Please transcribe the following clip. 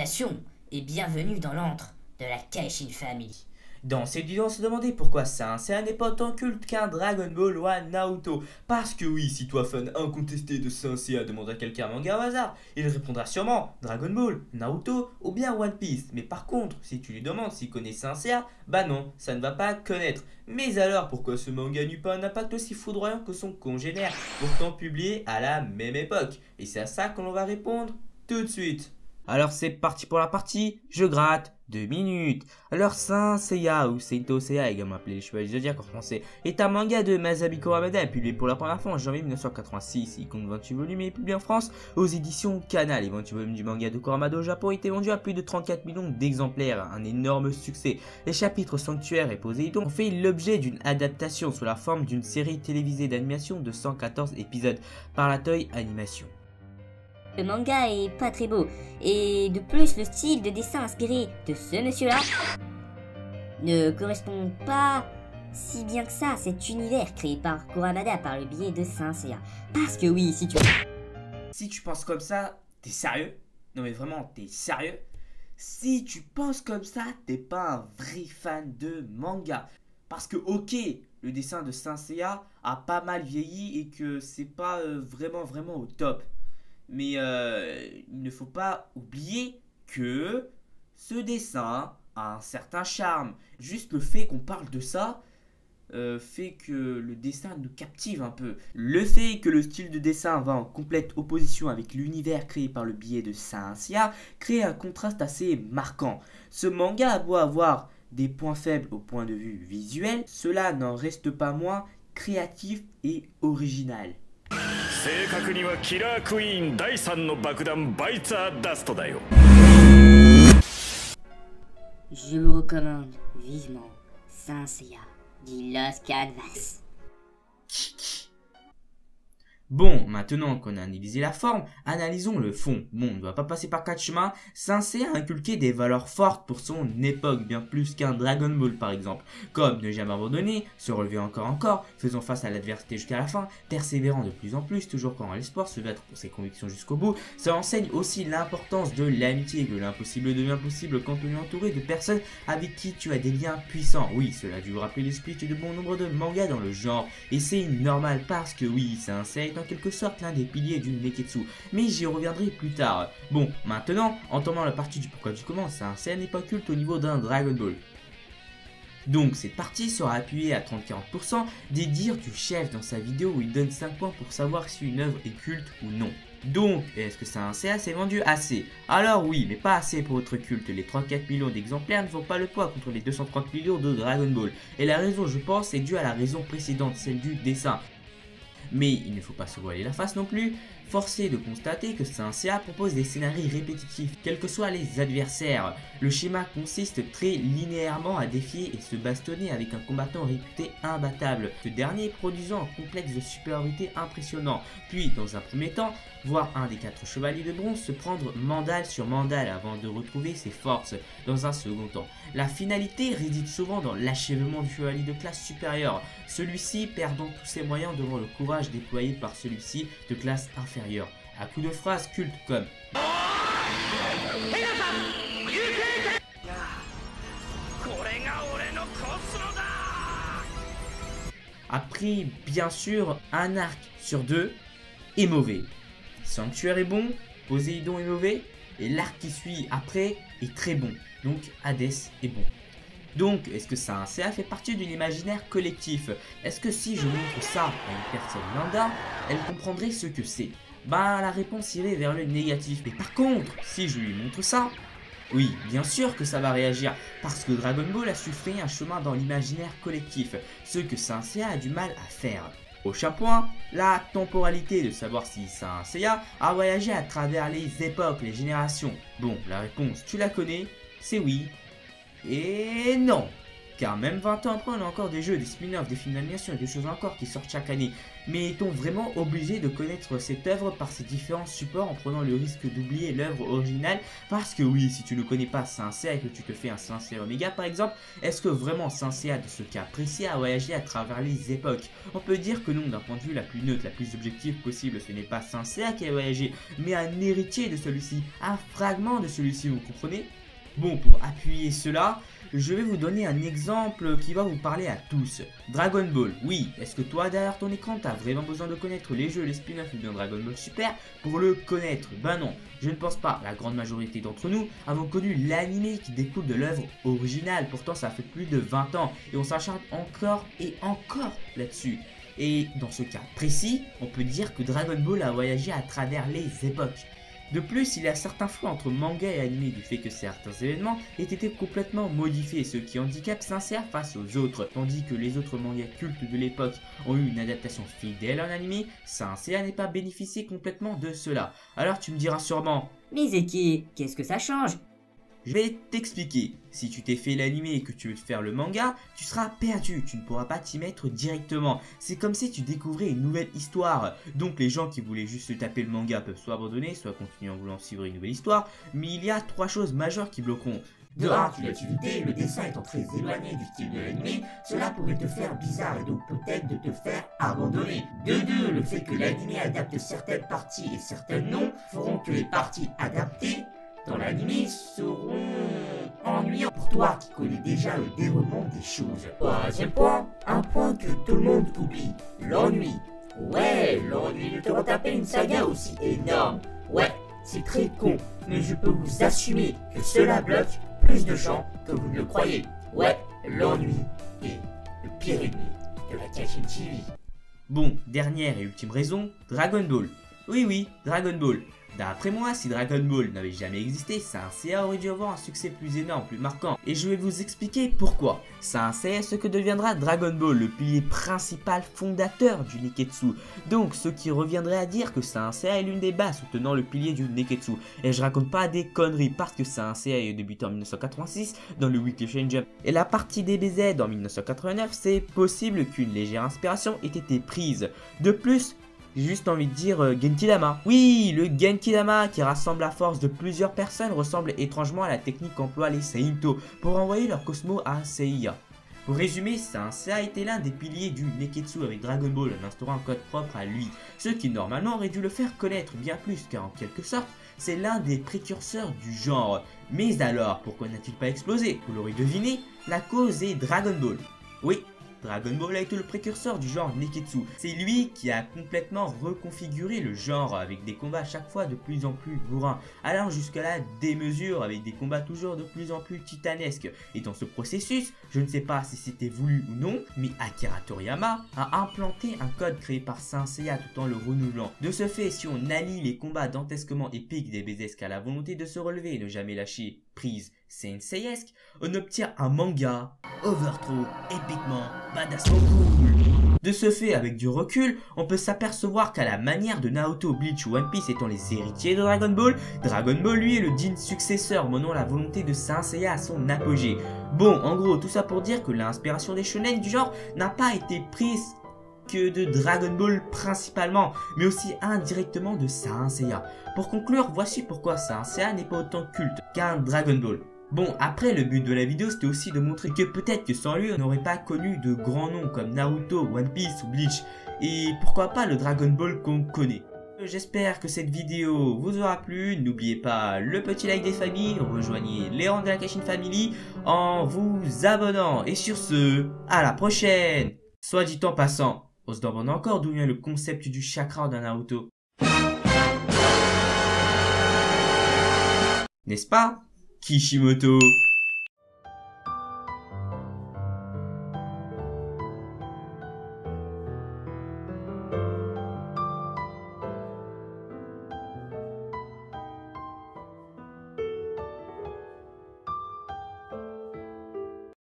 salutations et bienvenue dans l'antre de la Kaishin Family. Dans cette vidéo, on se demandait pourquoi Saint Seiya n'est pas autant culte qu'un Dragon Ball ou un Naruto. Parce que oui, si toi fan incontesté de Saint Seiya demande à quelqu'un un manga au hasard, il répondra sûrement Dragon Ball, Naruto ou bien One Piece. Mais par contre, si tu lui demandes s'il connaît Saint Seiya, bah non, ça ne va pas connaître. Mais alors, pourquoi ce manga n'eut pas un impact aussi foudroyant que son congénère, pourtant publié à la même époque? Et c'est à ça que l'on va répondre tout de suite. Alors c'est parti pour la partie, je gratte 2 minutes. Alors Saint Seiya ou Seito Seiya, également appelé les Chevaliers du Zodiaque en français, est un manga de Masabiko Hamada, publié pour la première fois en janvier 1986. Il compte 28 volumes et est publié en France aux éditions Kana. Les 28 volumes du manga de Kuramada au Japon étaient vendus à plus de 34 millions d'exemplaires, un énorme succès. Les chapitres Sanctuaire et Poséidon ont fait l'objet d'une adaptation sous la forme d'une série télévisée d'animation de 114 épisodes par la Toei Animation. Le manga est pas très beau, et de plus le style de dessin inspiré de ce monsieur-là ne correspond pas si bien que ça à cet univers créé par Kuramada par le biais de Saint Seiya. Parce que oui, Si tu penses comme ça, t'es sérieux? Non mais vraiment, t'es sérieux? Si tu penses comme ça, t'es pas un vrai fan de manga. Parce que ok, le dessin de Saint Seiya a pas mal vieilli et que c'est pas vraiment au top. Mais il ne faut pas oublier que ce dessin a un certain charme. Juste le fait qu'on parle de ça fait que le dessin nous captive un peu. Le fait que le style de dessin va en complète opposition avec l'univers créé par le biais de Saint Seiya crée un contraste assez marquant. Ce manga a beau avoir des points faibles au point de vue visuel, cela n'en reste pas moins créatif et original. je vous recommande vivement Saint Seiya dit Lost Canvas. Bon, maintenant qu'on a analysé la forme, analysons le fond. Bon, on ne va pas passer par 4 chemins. Saint Seiya a inculqué des valeurs fortes pour son époque, bien plus qu'un Dragon Ball par exemple. Comme ne jamais abandonner, se relever encore, faisant face à l'adversité jusqu'à la fin, persévérant de plus en plus, toujours quand on a l'espoir, se battre pour ses convictions jusqu'au bout. Ça enseigne aussi l'importance de l'amitié, que l'impossible devient possible quand on est entouré de personnes avec qui tu as des liens puissants. Oui, cela a dû vous rappeler l'esprit de bon nombre de mangas dans le genre. Et c'est normal parce que oui, Saint Seiya en quelque sorte l'un des piliers du Neketsu, mais j'y reviendrai plus tard. Bon, maintenant, entendons la partie du pourquoi du comment, Saint Seiya n'est pas culte au niveau d'un Dragon Ball. Donc cette partie sera appuyée à 30-40% des dires du chef dans sa vidéo où il donne 5 points pour savoir si une œuvre est culte ou non. Donc, est-ce que Saint Seiya s'est vendu assez? Alors oui, mais pas assez pour votre culte. Les 34 millions d'exemplaires ne font pas le poids contre les 230 millions de Dragon Ball. Et la raison, je pense, est due à la raison précédente, celle du dessin. Mais il ne faut pas se voiler la face non plus. Force est de constater que Saint Seiya propose des scénarios répétitifs, quels que soient les adversaires. Le schéma consiste très linéairement à défier et se bastonner avec un combattant réputé imbattable, ce dernier produisant un complexe de supériorité impressionnant. Puis, dans un premier temps, voir un des 4 chevaliers de bronze se prendre mandale sur mandale avant de retrouver ses forces. Dans un second temps, la finalité réside souvent dans l'achèvement du chevalier de classe supérieure, celui-ci perdant tous ses moyens devant le courage déployé par celui-ci de classe inférieure. À coups de phrases cultes comme après, bien sûr, un arc sur 2 est mauvais. Sanctuaire est bon, Poséidon est mauvais, et l'arc qui suit après est très bon. Donc Hades est bon. Donc, est-ce que Saint Seiya fait partie d'un imaginaire collectif? Est-ce que si je montre ça à une personne lambda, elle comprendrait ce que c'est? Bah, la réponse irait vers le négatif. Mais par contre, si je lui montre ça, oui, bien sûr que ça va réagir, parce que Dragon Ball a su frayer un chemin dans l'imaginaire collectif, ce que Saint Seiya a du mal à faire. Prochain point, la temporalité, de savoir si Saint Seiya a voyagé à travers les époques, les générations. Bon, la réponse, tu la connais, c'est oui et non. Car même 20 ans après, on a encore des jeux, des spin-offs, des films d'animation et des choses encore qui sortent chaque année. Mais est-on vraiment obligé de connaître cette œuvre par ses différents supports en prenant le risque d'oublier l'œuvre originale? Parce que oui, si tu ne connais pas Saint Seiya et que tu te fais un Saint Seiya Omega par exemple, est-ce que vraiment Saint Seiya, de ce cas précis, a voyagé à travers les époques? On peut dire que non, d'un point de vue la plus neutre, la plus objective possible, ce n'est pas Saint Seiya qui a voyagé, mais un héritier de celui-ci, un fragment de celui-ci, vous comprenez? Bon, pour appuyer cela, je vais vous donner un exemple qui va vous parler à tous. Dragon Ball, oui, est-ce que toi derrière ton écran t'as vraiment besoin de connaître les jeux, les spin-offs ou bien Dragon Ball Super pour le connaître? Ben non, je ne pense pas. La grande majorité d'entre nous avons connu l'anime qui découle de l'œuvre originale. Pourtant ça fait plus de 20 ans et on s'acharne encore et encore là-dessus. Et dans ce cas précis, on peut dire que Dragon Ball a voyagé à travers les époques. De plus, il y a certains flous entre manga et anime du fait que certains événements aient été complètement modifiés, ce qui handicape Saint Seiya face aux autres. Tandis que les autres mangas cultes de l'époque ont eu une adaptation fidèle en anime, Saint Seiya n'est pas bénéficié complètement de cela. Alors tu me diras sûrement, Mais Zeki, qu'est-ce que ça change? je vais t'expliquer. Si tu t'es fait l'anime et que tu veux te faire le manga, tu seras perdu, tu ne pourras pas t'y mettre directement. C'est comme si tu découvrais une nouvelle histoire. Donc les gens qui voulaient juste se taper le manga peuvent soit abandonner, soit continuer en voulant suivre une nouvelle histoire. Mais il y a 3 choses majeures qui bloqueront. De 1, l'activité, le dessin étant très éloigné du style de l'anime, cela pourrait te faire bizarre et donc peut-être de te faire abandonner. De 2, le fait que l'anime adapte certaines parties et certaines non, feront que les parties adaptées dans l'anime seront ennuyants pour toi qui connais déjà le déroulement des choses. Troisième point, un point que tout le monde oublie, l'ennui. Ouais, l'ennui de te retaper une saga aussi énorme. Ouais, c'est très con, mais je peux vous assumer que cela bloque plus de gens que vous ne le croyez. Ouais, l'ennui est le pire ennemi de la Kashin TV. Bon, dernière et ultime raison, Dragon Ball. Oui, Dragon Ball. D'après moi, si Dragon Ball n'avait jamais existé, Saint Seiya aurait dû avoir un succès plus énorme, plus marquant. Et je vais vous expliquer pourquoi. Saint Seiya est ce que deviendra Dragon Ball, le pilier principal fondateur du Neketsu. Donc, ce qui reviendrait à dire que Saint Seiya est l'une des bases soutenant le pilier du Neketsu. Et je raconte pas des conneries, parce que Saint Seiya est débuté en 1986 dans le Weekly Shonen Jump. Et la partie DBZ en 1989, c'est possible qu'une légère inspiration ait été prise. De plus, j'ai juste envie de dire Genki-dama. Oui, le Genki-dama qui rassemble la force de plusieurs personnes ressemble étrangement à la technique qu'emploient les Seinto pour envoyer leur Cosmo à Seiya. Pour résumer, Saint Seiya était l'un des piliers du Neketsu avec Dragon Ball en instaurant un code propre à lui, ce qui normalement aurait dû le faire connaître bien plus car en quelque sorte, c'est l'un des précurseurs du genre. Mais alors, pourquoi n'a-t-il pas explosé? Vous l'aurez deviné, la cause est Dragon Ball. Oui, Dragon Ball a été le précurseur du genre Neketsu. C'est lui qui a complètement reconfiguré le genre avec des combats à chaque fois de plus en plus bourrins, allant jusqu'à la démesure avec des combats toujours de plus en plus titanesques. Et dans ce processus, je ne sais pas si c'était voulu ou non, mais Akira Toriyama a implanté un code créé par Saint Seiya tout en le renouvelant. De ce fait, si on allie les combats dantesquement épiques des BZesque à la volonté de se relever et ne jamais lâcher prise Senseiesque, on obtient un manga overthrow épiquement badassement cool. De ce fait, avec du recul, on peut s'apercevoir qu'à la manière de Naruto, Bleach ou One Piece étant les héritiers de Dragon Ball lui est le digne successeur menant la volonté de Saint Seiya à son apogée. Bon, en gros, tout ça pour dire que l'inspiration des shonen du genre n'a pas été prise que de Dragon Ball principalement, mais aussi indirectement de Saint Seiya. Pour conclure, voici pourquoi Saint Seiya n'est pas autant culte qu'un Dragon Ball. Bon, après le but de la vidéo c'était aussi de montrer que peut-être que sans lui on n'aurait pas connu de grands noms comme Naruto, One Piece ou Bleach, et pourquoi pas le Dragon Ball qu'on connaît. J'espère que cette vidéo vous aura plu, n'oubliez pas le petit like des familles, rejoignez les rangs de la Kashin Family en vous abonnant, et sur ce, à la prochaine. Soit dit en passant, on se demande encore d'où vient le concept du chakra d'un Naruto. N'est-ce pas, Kishimoto?